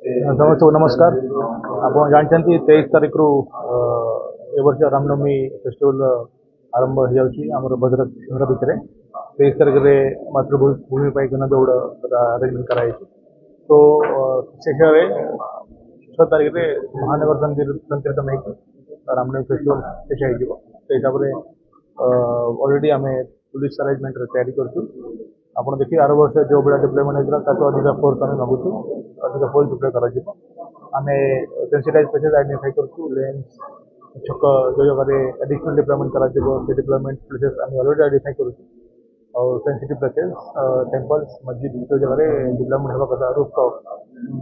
ସମସ୍ତଙ୍କୁ ନମସ୍କାର। ଆପଣ ଜାଣିଛନ୍ତି 23 ତାରିଖରୁ ଏ ବର୍ଷ ରାମନବମୀ ଫେଷ୍ଟିଭାଲ ଆରମ୍ଭ ହେଇଯାଉଛି ଆମର ଭଦ୍ରକ ସହର ଭିତରେ। 23 ତାରିଖରେ ମାତୃଭୂମି ପାଇଁ ଜନ ଦୌଡ଼ ଆରେଞ୍ଜମେଣ୍ଟ କରାଯାଇଛି। ତ ସେଠାରେ 6 ତାରିଖରେ ମହାନଗର ସଂକୀର୍ତ୍ତନ ହେଇକି ରାମନବମୀ ଫେଷ୍ଟିଭାଲ ଶେଷ ହେଇଯିବ। ସେ ହିସାବରେ ଅଲରେଡି ଆମେ पुलिस अरेंजमेंट तैयारी करछु। आपण देखिए आर वर्ष जो बड़ा डिप्लॉयमेंट होता ताको अधिक फोर्स आमे मागुछु, अधिक फोर्स डिप्लॉय कराजिबो। आमे सेंसिटाइज पेसेज आइडेंटिफाई करछु, लेंस छक जो जगह रे एडिशनल डिप्लॉयमेंट कराजिबो से डिप्लॉयमेंट प्लेसेस आमे ऑलरेडी आइडेंटिफाई करछु। और सेंसिटिव प्लेसेस टेंपल्स मस्जिद जो जगह रे डिप्लॉयमेंट होगा कथा रूफटॉप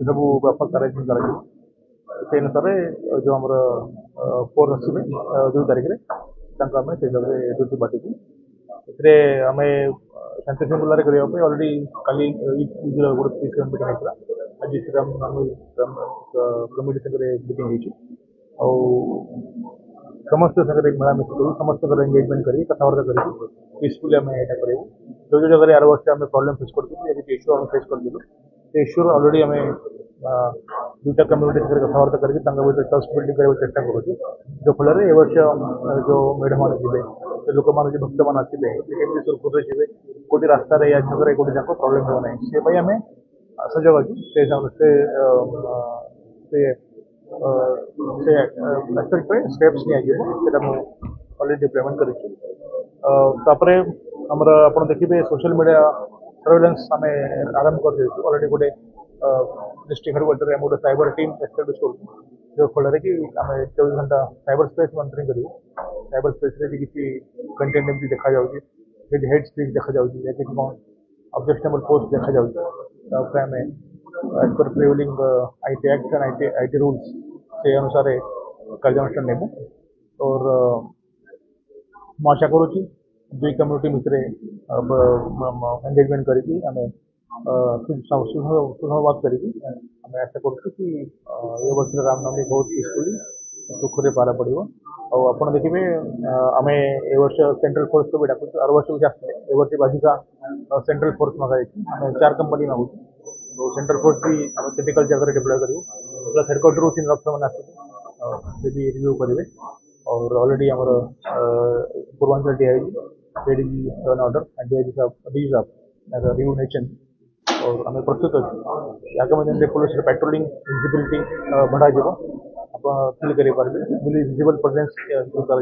सब व्यापक अरेंजमेंट कराजिबो। से अनुसार जो हमर फोर्स आसीबे 2 तारिख रे तांको आमे से जगह रे ड्यूटी बाटिबो। एथिरे आमे शांति सिंगुलारे करिया पे ऑलरेडी काली गोटे पीस मीटिंग होइतला। आज श्रीराम कमिटी संगे मीटिंग होइछि और समस्त संगे मिलामिशि करी समस्त एंगेजमेंट करी कथाबार्ता करी पीसफुली आमे एटा करिबो। जो जो जगह आर वर्ष आमे प्रॉब्लम फेस करथि ये इश्यू आमे फेस कर दिलु। ते इश्यू ऑलरेडी आमे दुटा कम्युनिटी संगे कथाबार्ता करके तांगा भीतर ट्रस्ट बिल्डिंग करबा चेष्टा करूछु। जो फल रे ए वर्ष जो मेढ मान जिबे से लोक मान जो भक्त मान आसिबे केमि सुरखुर रे जिबे कोटी रास्ता रे या छक रे कोटी जाको प्रॉब्लम हो नै से भाई हमें सजग अछि से से से एस्पेक्ट पे स्टेप्स नि आजिबो सेटा मु ऑलरेडी डिप्लॉयमेंट करिछि। तापरे हमरा आपण देखिबे सोशल मीडिया सर्वेलेंस हमें आरंभ कर देछु। ऑलरेडी गोटे डिस्ट्रिक्ट हेडक्वार्टर गोटे साइबर टीम एस्टाब्लिश करूँ जो फल कि आम 24 घंटा साइबर स्पेस मॉनिटरिंग करूँ। साइबर स्पेस रे किसी कंटेंट एमती देखा जाउछि, हेड स्पीच देखा जाउछि या किसी कौन ऑब्जेक्शनेबल पोस्ट देखा जाउछि आम as per prevailing IT act and IT rules से अनुसार कार्यानुष्ठान नेबु। और ମୁଁ ଆଶା କରୁଛି ଦୁଇ କମ୍ୟୁନିଟି ଭିତରେ ଏଙ୍ଗେଜमेंट କରିକି ଆମେ सुसंवाद करिकी ଆମେ ଆଶା କରୁଛୁ कि ଏ ବର୍ଷର ରାମନବମୀ ବହୁତ ପିସଫୁଲି ସୁଖରେ ପାର ପଡ଼ିବ। ଆଉ ଆପଣ ଦେଖିବେ ଆମେ ଏ ବର୍ଷ ସେଣ୍ଟ୍ରାଲ ଫୋର୍ସ ବି ଡାକୁଛୁ। ଆର ବର୍ଷ ବି ଆସିଥିଲେ, ଏ ବର୍ଷ ବାଧିକା ସେଣ୍ଟ୍ରାଲ ଫୋର୍ସ ମଗାଯାଇଛି। ଆମେ 4 कंपनी ମାଗୁଛୁ। तो सेंट्रल फोर्स भी आम क्रिटिकल जगह डिप्लॉय करूँ प्लस हेडक्वार्टर सीनियर अफिसर मैंने आसिक भी रिव्यू करेंगे। और ऑलरेडी आमर Purvanchal DIG ADG one order and DIG साहब रिव्यू नेशन और आम प्रस्तुत अच्छे। आगामी दिन में पुलिस पेट्रोलिंग विजिबिलिटी बढ़ा आप फील करेंगे विजिबल प्रेजेंस कर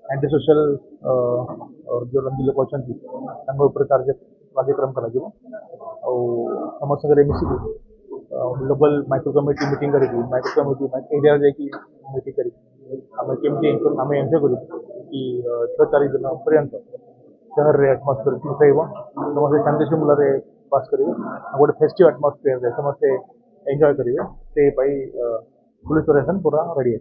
एंटी सोशल जो लोग अच्छा कार्यक्रम कर समस्त मिसिक ग्लोबल माइक्रो कमिटी मीटिंग करी माइक्रो कमिटी एरिया मीटिंग करी आम केमती आम एंजॉय करूँ कि 6 तारीख दिन पर्यंत शहर रे एटमोस्फियर ठीक रहा समस्त शांति श्रृंखला पास करेंगे। गोटे फेस्टिव एटमोस्फियर समस्ते एंजॉय करेंगे से पुलिस प्रशासन पूरा रेडी है।